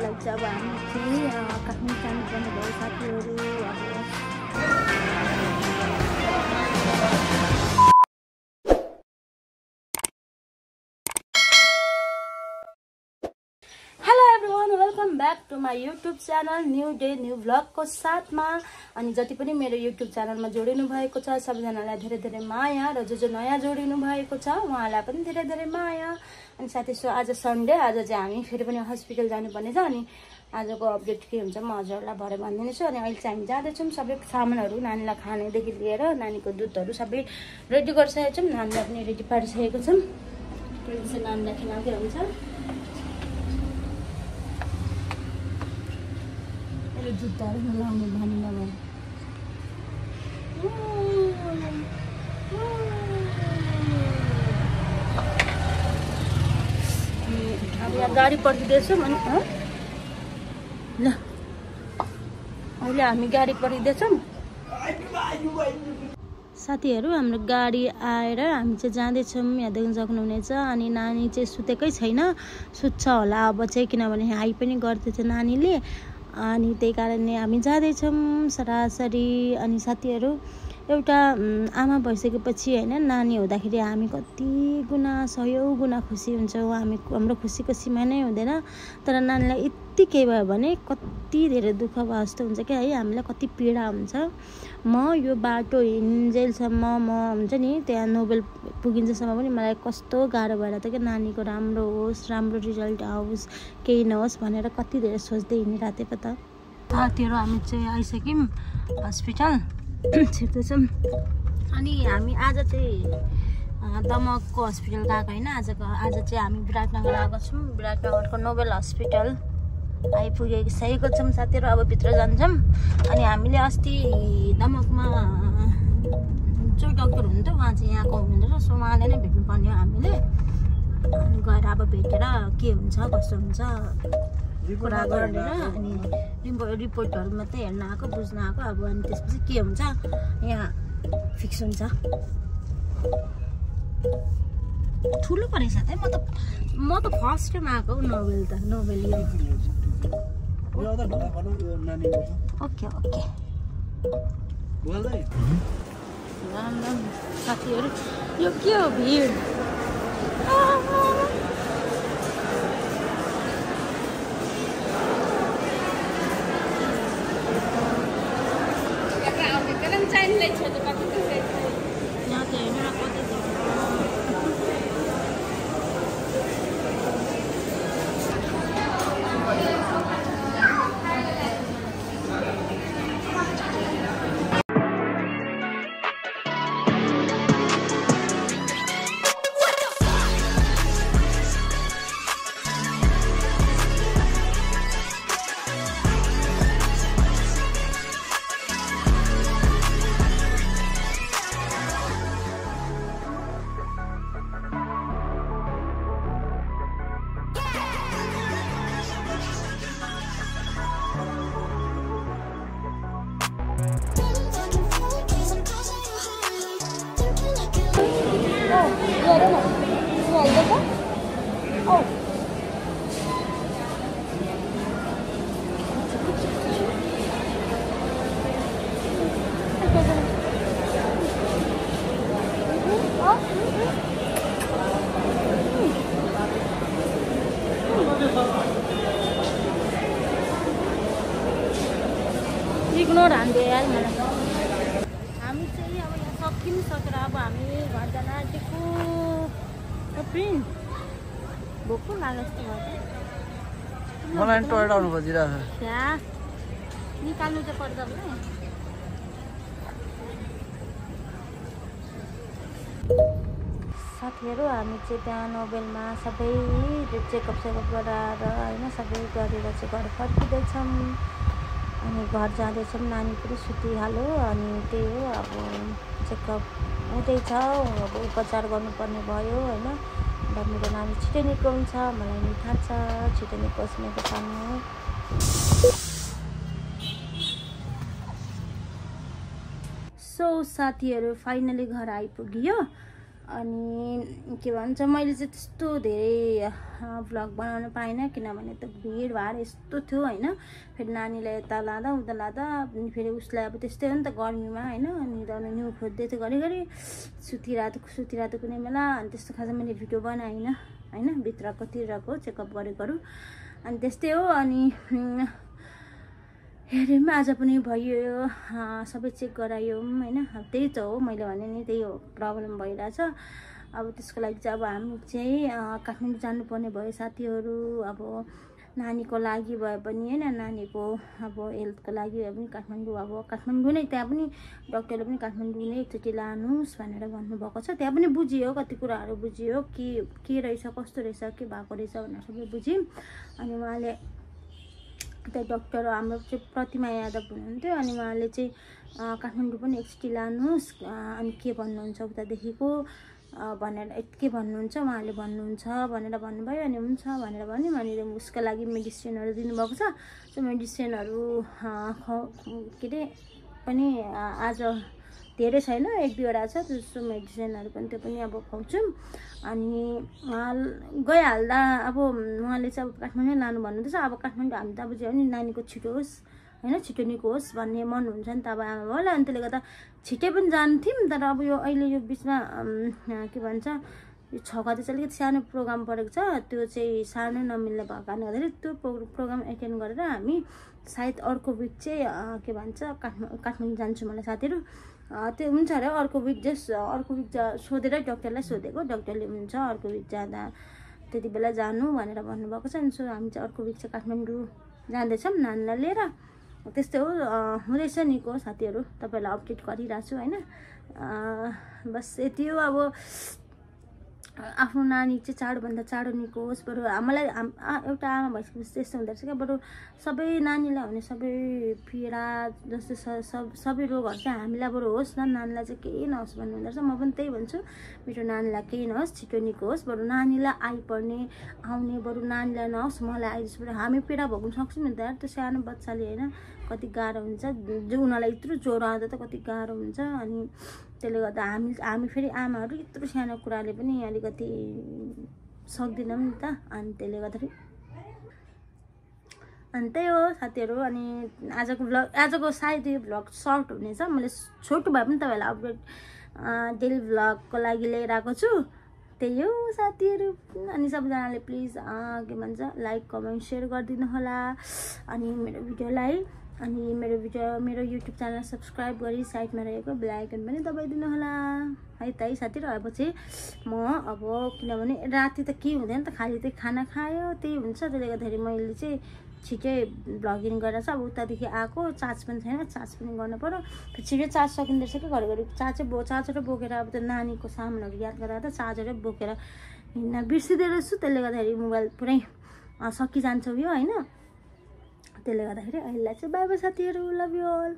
लागि चाहिँ अब हामी चाहिँ काठमाडौँ जानुपर्ने भयो साथीहरू। Hello everyone, welcome back to my YouTube channel new day new भ्लगको साथमा। अनि जति पनि मेरो युट्युब च्यानलमा जोडिनु भएको छ सबैजनालाई धेरै धेरै माया, र जो नयाँ जोडिनु भएको छ उहाँलाई पनि धेरै धेरै माया। अनि साथी आज सन्डे, आज चाहिँ हामी फेरि पनि हस्पिटल जानुपर्ने छ। अनि आजको अपडेट के हुन्छ म हजुरहरूलाई भरे भनिदिनेछु। अनि अहिले चाहिँ हामी जाँदैछौँ, सबै सामानहरू नानीलाई खानेदेखि लिएर नानीको दुधहरू सबै रेडी गरिसकेको छौँ। नानीलाई पनि रेडी पारिसकेको छौँ। नानीलाई खिलाउँदै हुन्छ। जुत्ताहरू लाउनु भनिन भयो। अब यहाँ गाडी पर्खिँदैछौँ। अनि ल अहिले हामी गाडी पर्खिँदैछौँ। साथीहरू हाम्रो गाडी आएर हामी चाहिँ जाँदैछौँ। यहाँ देख्न सक्नुहुनेछ। अनि नानी चाहिँ सुतेकै छैन, सुत्छ होला अब चाहिँ, किनभने हाई पनि गर्दैछ नानीले। अनि त्यही कारणले हामी जाँदैछौँ सरासरी। अनि साथीहरू एउटा आमा भइसकेपछि होइन, नानी हुँदाखेरि हामी कति गुणा 100 गुणा खुसी हुन्छौँ। हाम्रो खुसीको सीमा नै हुँदैन। तर नानीलाई यति केही भयो भने कति धेरै दुःख भयो जस्तो हुन्छ क्या है, हामीलाई कति पीडा हुन्छ। म यो बाटो हिँड्जेलसम्म हुन्छ नि, त्यहाँ नोबेल पुगिन्जेलसम्म पनि मलाई कस्तो गाह्रो भएर त क्या, नानीको राम्रो होस्, राम्रो रिजल्ट आओस्, केही नहोस् भनेर कति धेरै सोच्दै हिँडिरहेको थिएँ पो त। साथीहरू हामी चाहिँ आइसक्यौँ हस्पिटल, छिर्दैछौँ। अनि हामी आज चाहिँ दमकको हस्पिटल गएको होइन, आज चाहिँ हामी विराटनगर आएको छौँ। विराटनगरको नोबेल हस्पिटल आइपुगेको छौँ साथीहरू। अब भित्र जान्छौँ। अनि हामीले अस्ति दमकमा जो डक्टर हुनुहुन्थ्यो उहाँ चाहिँ यहाँको हुनुहुन्थ्यो, सो उहाँले नै भेट्नुपर्ने हो हामीले। अनि गएर अब भेटेर के हुन्छ कस्तो हुन्छ कुरा गरेर अनि रिपोर्टहरू मात्रै हेर्न आएको, बुझ्न आएको। अब अनि त्यसपछि के हुन्छ यहाँ फिक्स हुन्छ। ठुलो परेछ त। म त फर्स्ट टाइम आएको नोबेल त। नोबेल ओके ओके साथीहरू, यो के हो भिड। यहाँ त हेर्नु कति इग्नोर हान्दियो यार मलाई। हामी चाहिँ अब यहाँ सकेर अब हामी घर जान आँटेको। प्रिन्स भोक लाग्यो जस्तो भयो। मलाई टोयलेट आउनु खोजिरहेको छ। त्यहाँ निकाल्नु चाहिँ पर्छ होला। साथीहरू हामी चाहिँ त्यहाँ नोबेलमा सबै चेकअप गराएर होइन सबै गरेर चाहिँ घर फर्किँदैछौँ। अनि घर जाँदैछौँ। नानी पनि सुतिहाल्यो। अनि त्यही हो, अब चेकअप हुँदैछ, अब उपचार गर्नुपर्ने भयो होइन। मेरो नानी छिटै निको हुन्छ, मलाई नि थाहा छ छिटै निकोस् मेरो सानो। सो साथीहरू फाइनली घर आइपुग्यो। अनि के भन्छ मैले चाहिँ त्यस्तो धेरै भ्लग बनाउन पाइनँ किनभने त भिडभाड यस्तो थियो होइन फेरि नानीलाई यता लाँदा उता लाँदा अनि फेरि उसलाई अब त्यस्तै हो नि त गर्मीमा होइन अनि त न्यु खोज्दै थियो घरिघरि सुतिरातो कुनै बेला अनि त्यस्तो खास मैले भिडियो बनाइनँ होइन भित्रको चेकअप गरेकोहरू अनि त्यस्तै हो अनि हेऱ्यौँ आज पनि भयो सबै चेक गरायौँ होइन त्यही त हो मैले भने नि त्यही हो प्रब्लम भइरहेछ अब त्यसको लागि चाहिँ अब हामी चाहिँ काठमाडौँ जानुपर्ने भयो साथीहरू अब नानीको लागि भए पनि होइन नानीको अब हेल्थको लागि भए पनि काठमाडौँ नै त्यहाँ पनि डक्टरले पनि काठमाडौँ नै एकचोटि लानुहोस् भनेर भन्नुभएको छ त्यहाँ पनि बुझियो कति कुराहरू बुझियो के रहेछ कस्तो रहेछ के भएको रहेछ भनेर सबै बुझ्यौँ अनि उहाँले त्यहाँ डक्टर हाम्रो चाहिँ प्रतिमा यादव हुनुहुन्थ्यो अनि उहाँले चाहिँ काठमाडौँ पनि एकचोटि लानुहोस् अनि के भन्नुहुन्छ उतादेखिको भनेर के भन्नुहुन्छ उहाँले भन्नुहुन्छ भनेर भन्नुभयो अनि हुन्छ भनेर भन्यो अनि उसको लागि मेडिसिनहरू दिनुभएको छ त्यो मेडिसिनहरू के अरे पनि आज धेरै छैन 1-2वटा छ त्यस्तो मेडिसिनहरू पनि त्यो पनि अब खुवाउँछौँ अनि गइहाल्दा अब उहाँले चाहिँ अब काठमाडौँ लानु भन्नुहुँदैछ अब काठमाडौँ हामी त अब जे पनि नानीको छिटो होस् होइन छिटो निको होस् भन्ने मन हुन्छ नि त अब आमा बाउलाई अनि त्यसले गर्दा छिटै पनि जान्थ्यौँ तर अब यो अहिले यो बिचमा के भन्छ यो 6 गते चाहिँ अलिकति सानो प्रोग्राम परेको छ त्यो चाहिँ सानो नमिल्ने भएको कारणले गर्दाखेरि त्यो प्रोग्राम एटेन्ड गरेर हामी सायद अर्को विक चाहिँ के भन्छ काठमाडौँ जान्छु मलाई साथीहरू त्यो हुन्छ अरे अर्को विक सोधेर डक्टरलाई सोधेको डक्टरले हुन्छ अर्को विक जाँदा त्यति बेला जानु भनेर भन्नुभएको छ अनि सो हामी चाहिँ अर्को विक चाहिँ काठमाडौँ जाँदैछौँ नानीलाई लिएर त्यस्तै हो हुँदैछ निको साथीहरू तपाईँहरूलाई अपडेट गरिरहेको छु होइन बस यति हो अब आफ्नो नानी चाहिँ चाँडोभन्दा चाँडो निको होस् बरु मलाई एउटा आमा भइसकेपछि त्यस्तो हुँदो रहेछ क्या बरु सबै नानीलाई हुने सबै पीडा जस्तै सबै रोगहरू चाहिँ हामीलाई बरु होस् न नानीलाई चाहिँ केही नहोस् भन्ने हुँदो रहेछ म पनि त्यही भन्छु मेरो नानीलाई केही नहोस् छिटो निको होस् बरु नानीलाई आइपर्ने आउने बरु नानीलाई नहोस् मलाई आइदियोस् बरु हामी पीडा भोग्नु सक्छौँ नि त यार त्यो सानो बच्चाले होइन कति गाह्रो हुन्छ जो उनीहरूलाई यत्रो ज्वरो आउँदा त कति गाह्रो हुन्छ अनि त्यसले गर्दा हामी फेरि आमाहरू यत्रो सानो कुराले पनि अलिकति सक्दैनौँ नि त अनि त्यसले गर्दाखेरि अनि त्यही हो साथीहरू अनि आजको सायद यो भ्लग सर्ट हुनेछ मैले छोटो भए पनि तपाईँहरूलाई अपडेट डेली भ्लगको लागि लिएर आएको छु त्यही हो साथीहरू अनि सबैजनाले प्लिज के भन्छ लाइक कमेन्ट सेयर गरिदिनु होला अनि मेरो भिडियोलाई अनि मेरो युट्युब च्यानल सब्सक्राइब गरी साइडमा रहेको बेल आइकन पनि दबाइदिनु होला है त साथीहरू अब चाहिँ म अब किनभने राति त के हुँदैन त खाली त्यही खाना खायो त्यही हुन्छ त्यसले गर्दाखेरि मैले चाहिँ छिटै भ्लगिङ गरेर चाहिँ अब उतादेखि आएको चार्ज पनि छैन चार्ज पनि गर्नु पर्यो छिटै चार्ज सकिँदो रहेछ कि घरिघरि चार्जरै बोकेर अब त्यो नानीको सामानहरू याद गरेर त चार्जरै बोकेर हिँड्न बिर्सिँदो रहेछु त्यसले गर्दाखेरि मोबाइल पुरै सकिजान्छ यो होइन त्यसले गर्दाखेरि अहिले चाहिँ बाई बाई साथीहरू लभ यु अल